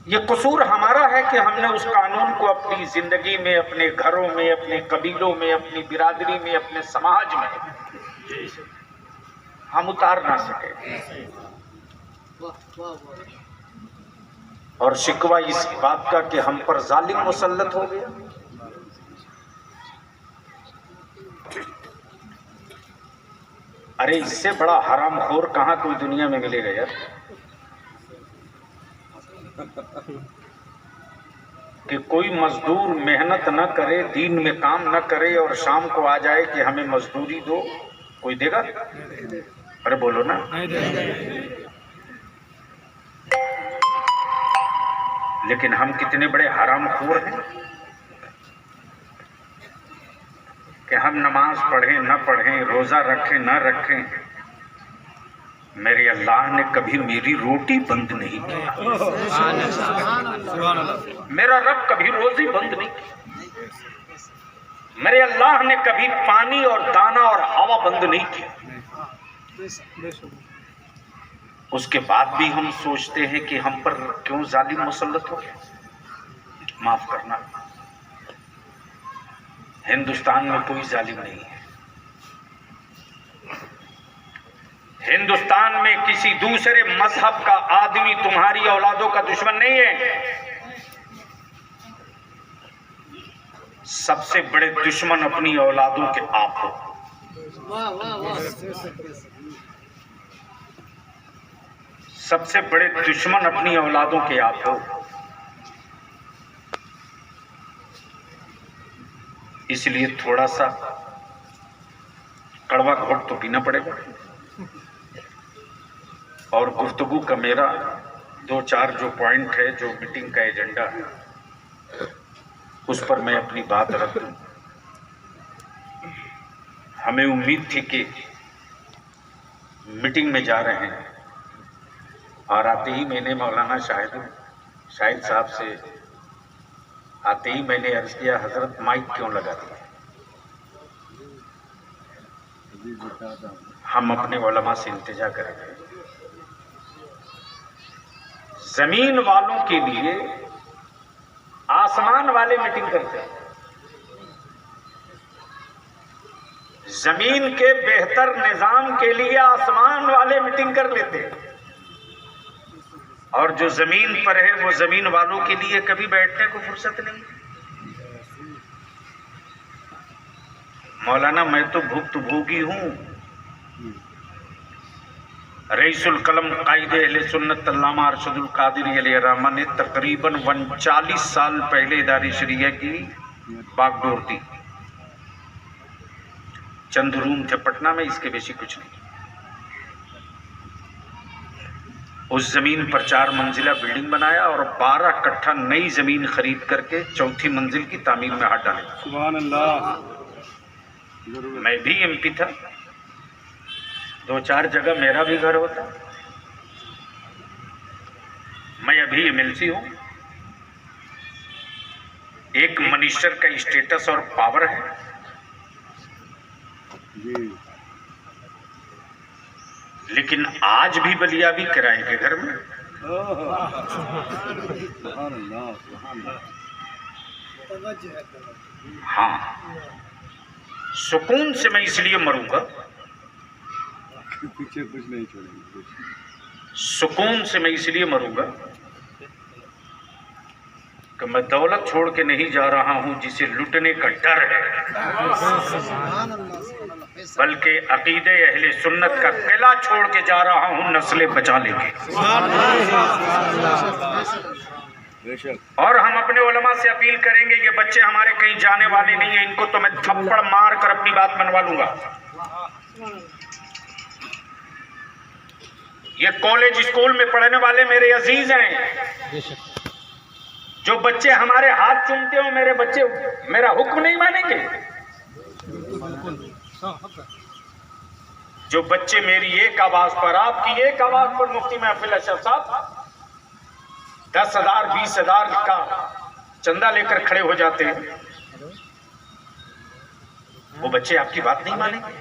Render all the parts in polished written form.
ये कसूर हमारा है कि हमने उस कानून को अपनी जिंदगी में, अपने घरों में, अपने कबीलों में, अपनी बिरादरी में, अपने समाज में हम उतार ना सके। और शिकवा इस बात का कि हम पर जालिम मुसल्लत हो गया। अरे इससे बड़ा हरामखोर कहां कोई दुनिया में मिलेगा यार, कि कोई मजदूर मेहनत न करे, दिन में काम न करे और शाम को आ जाए कि हमें मजदूरी दो। कोई देगा? अरे बोलो ना। लेकिन हम कितने बड़े हरामखोर हैं कि हम नमाज पढ़ें न पढ़ें, रोजा रखें न रखें, मेरे अल्लाह ने कभी मेरी रोटी बंद नहीं की। मेरा रब कभी रोजी बंद नहीं की। मेरे अल्लाह ने कभी पानी और दाना और हवा बंद नहीं की। उसके बाद भी हम सोचते हैं कि हम पर क्यों जालिम मुसल्लत हो गया। माफ करना, हिंदुस्तान में कोई जालिम नहीं है। हिंदुस्तान में किसी दूसरे मजहब का आदमी तुम्हारी औलादों का दुश्मन नहीं है। सबसे बड़े दुश्मन अपनी औलादों के आप हो। सबसे बड़े दुश्मन अपनी औलादों के आप हो। इसलिए थोड़ा सा कड़वा घोट तो पीना पड़ेगा। और गुफ्तगू का मेरा 2-4 जो पॉइंट है, जो मीटिंग का एजेंडा है, उस पर मैं अपनी बात रख दूं। हमें उम्मीद थी कि मीटिंग में जा रहे हैं और आते ही मैंने मौलाना शाहिद साहब से आते ही मैंने अर्ज किया, हजरत माइक क्यों लगा दिया? हम अपने उलमा से इल्तिजा करेंगे। जमीन वालों के लिए आसमान वाले मीटिंग करते हैं। जमीन के बेहतर निजाम के लिए आसमान वाले मीटिंग कर लेते हैं, और जो जमीन पर है वो जमीन वालों के लिए कभी बैठने को फुर्सत नहीं। मौलाना मैं तो भुक्तभोगी हूं। रईसुल कलम कायदे अहले सुन्नत अल्लामा अरशदुल कादिरी अलैहि रहमा ने तकरीबन 39 साल पहले इदारे शरिया की बागडोर दी। चंद रूम थे पटना में, इसके बेसी कुछ नहीं। उस जमीन पर 4 मंजिला बिल्डिंग बनाया और 12 कट्ठा नई जमीन खरीद करके 4थी मंजिल की तामीर में हाथ डाले। सुभान अल्लाह। मैं भी एमपी था, 2-4 जगह मेरा भी घर होता। मैं अभी एमएलसी हूं। एक मिनिस्टर का स्टेटस और पावर है जी। लेकिन आज भी बलिया भी किराए के घर में। हाँ, सुकून से मैं इसलिए मरूंगा, पीछे कुछ नहीं छोड़ेंगे। सुकून से मैं इसलिए मरूंगा कि मैं दौलत छोड़ के नहीं जा रहा हूं जिसे लुटने का डर है, बल्कि अकीदे अहले सुन्नत का किला छोड़ के जा रहा हूं नस्लें बचा लेंगे। और हम अपने उलमा से अपील करेंगे, ये बच्चे हमारे कहीं जाने वाले नहीं है, इनको तो मैं थप्पड़ मार कर अपनी बात मनवा लूंगा। ये कॉलेज स्कूल में पढ़ने वाले मेरे अजीज हैं। जो बच्चे हमारे हाथ चूमते हो, मेरे बच्चे मेरा हुक्म नहीं मानेंगे। जो बच्चे मेरी एक आवाज पर, आपकी एक आवाज पर मुफ्ती महफिल अशरफ साहब 10,000 20,000 का चंदा लेकर खड़े हो जाते हैं, वो बच्चे आपकी बात नहीं मानेंगे।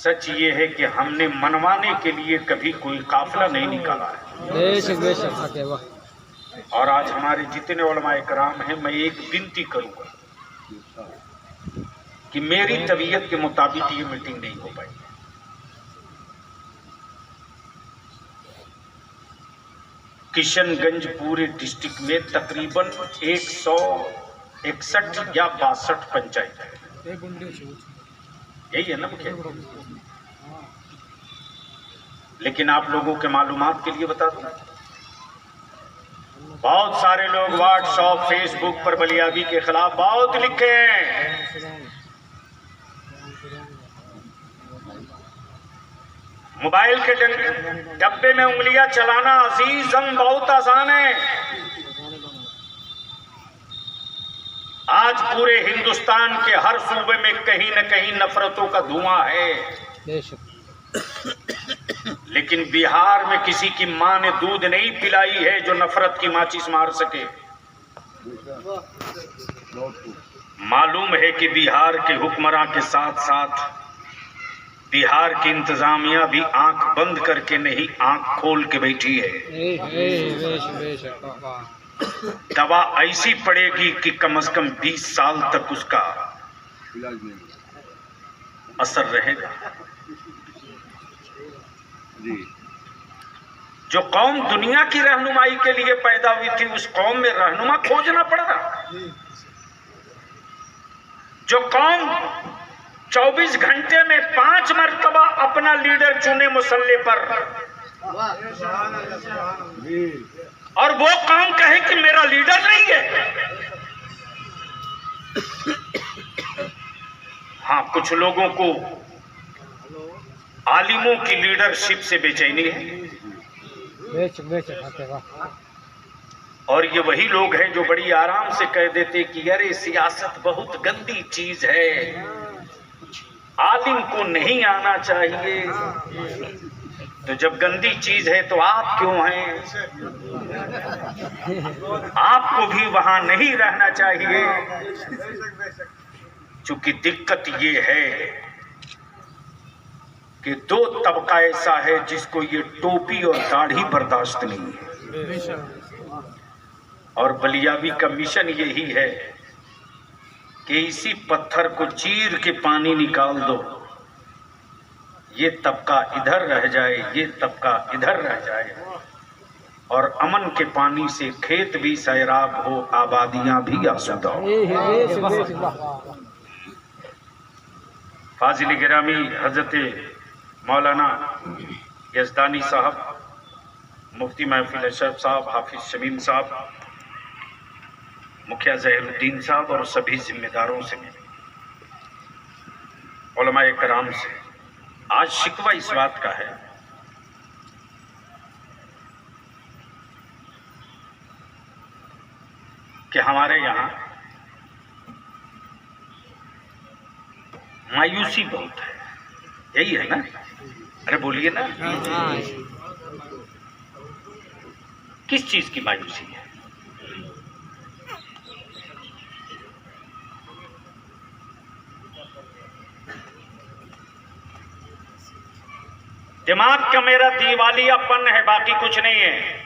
सच ये है कि हमने मनवाने के लिए कभी कोई काफिला नहीं निकाला है। बेशक बेशक। और आज हमारे जितने उलमाए कराम हैं, मैं एक विनती करूंगा कि मेरी तबीयत के मुताबिक ये मीटिंग नहीं हो पाई। किशनगंज पूरे डिस्ट्रिक्ट में तकरीबन 161 या 62 पंचायत है, यही है ना मुखिया? लेकिन आप लोगों के मालूमात के लिए बता दूं, बहुत सारे लोग व्हाट्सएप फेसबुक पर बलियाबी के खिलाफ बहुत लिखे हैं। मोबाइल के डब्बे में उंगलियां चलाना अजीजम बहुत आसान है। आज पूरे हिंदुस्तान के हर सूबे में कहीं न कहीं नफरतों का धुआं है, लेकिन बिहार में किसी की मां ने दूध नहीं पिलाई है जो नफरत की माचिस मार सके। मालूम है कि बिहार के हुक्मरान के साथ साथ बिहार की इंतजामिया भी आंख बंद करके नहीं, आंख खोल के बैठी है। दवा ऐसी पड़ेगी कि कम से कम 20 साल तक उसका असर रहेगा। जो कौम दुनिया की रहनुमाई के लिए पैदा हुई थी, उस कौम में रहनुमा खोजना पड़ा। जो कौम 24 घंटे में 5 मरतबा अपना लीडर चुने मुसल्ले पर, और वो कौम कहे कि मेरा लीडर नहीं है। हाँ, कुछ लोगों को आलिमों की लीडरशिप से बेचैनी है, और ये वही लोग हैं जो बड़ी आराम से कह देते कि अरे सियासत बहुत गंदी चीज है, आलिम को नहीं आना चाहिए। तो जब गंदी चीज है तो आप क्यों हैं? आपको भी वहां नहीं रहना चाहिए। चूंकि दिक्कत ये है कि 2 तबका ऐसा है जिसको ये टोपी और दाढ़ी बर्दाश्त नहीं है, और बलियाबी का मिशन यही है कि इसी पत्थर को चीर के पानी निकाल दो, ये तबका इधर रह जाए, ये तबका इधर रह जाए, और अमन के पानी से खेत भी सैराब हो, आबादियां भी आसूदा हो। फाजिल गिरामी हजरत मौलाना यजदानी साहब, मुफ्ती महफिल अशरफ साहब, हाफिज शमीम साहब, मुखिया जहीरुद्दीन साहब और सभी जिम्मेदारों से, उलमाए कराम से आज शिकवा इस बात का है कि हमारे यहाँ मायूसी बहुत है। यही है ना? अरे बोलिए ना, किस चीज की मायूसी है? दिमाग का मेरा दीवालियापन है, बाकी कुछ नहीं है।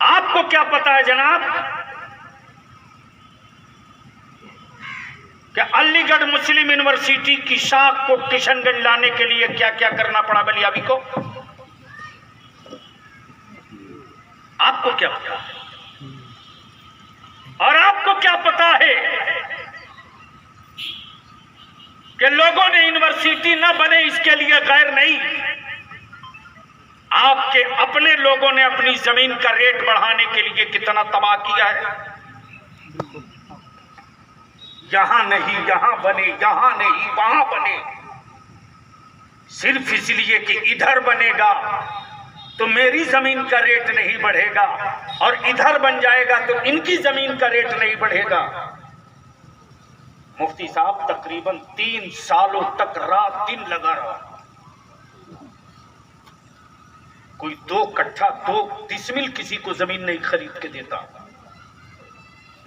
आपको क्या पता है जनाब कि अलीगढ़ मुस्लिम यूनिवर्सिटी की शाख को किशनगंज लाने के लिए क्या क्या करना पड़ा बलियाबी को? आपको क्या पता है? और आपको क्या पता है कि लोगों ने यूनिवर्सिटी न बने इसके लिए गैर नहीं, आपके अपने लोगों ने अपनी जमीन का रेट बढ़ाने के लिए कितना तबाह किया है। यहां नहीं यहां बने, यहां नहीं वहां बने, सिर्फ इसलिए कि इधर बनेगा तो मेरी जमीन का रेट नहीं बढ़ेगा, और इधर बन जाएगा तो इनकी जमीन का रेट नहीं बढ़ेगा। मुफ्ती साहब तकरीबन 3 सालों तक रात दिन लगा रहा, कोई 2 कट्ठा 2 डिसमिल किसी को जमीन नहीं खरीद के देता।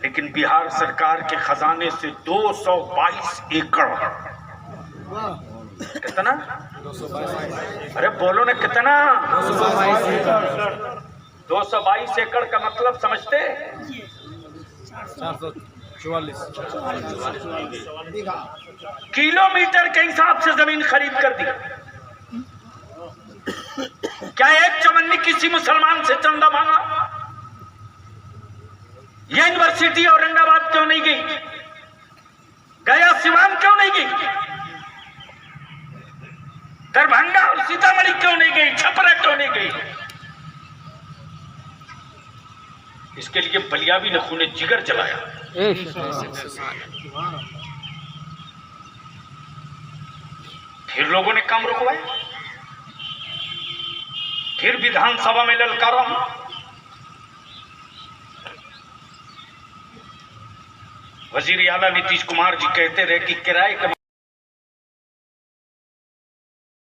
लेकिन बिहार सरकार के खजाने से 222 एकड़, कितना? अरे बोलो ना कितना? 222 एकड़ का मतलब समझते? 444 किलोमीटर के हिसाब से जमीन खरीद कर दी। क्या एक चवन्नी किसी मुसलमान से चंदा मांगा? यूनिवर्सिटी औरंगाबाद क्यों नहीं गई? गया सिवान क्यों नहीं गई? दरभंगा और सीतामढ़ी क्यों नहीं गई? छपरा क्यों नहीं गई? इसके लिए बलियावी ने खूने जिगर जलाया। फिर लोगों ने काम रुकवाया, फिर विधानसभा में ललकारा। वजीर आला नीतीश कुमार जी कहते रहे कि किराए का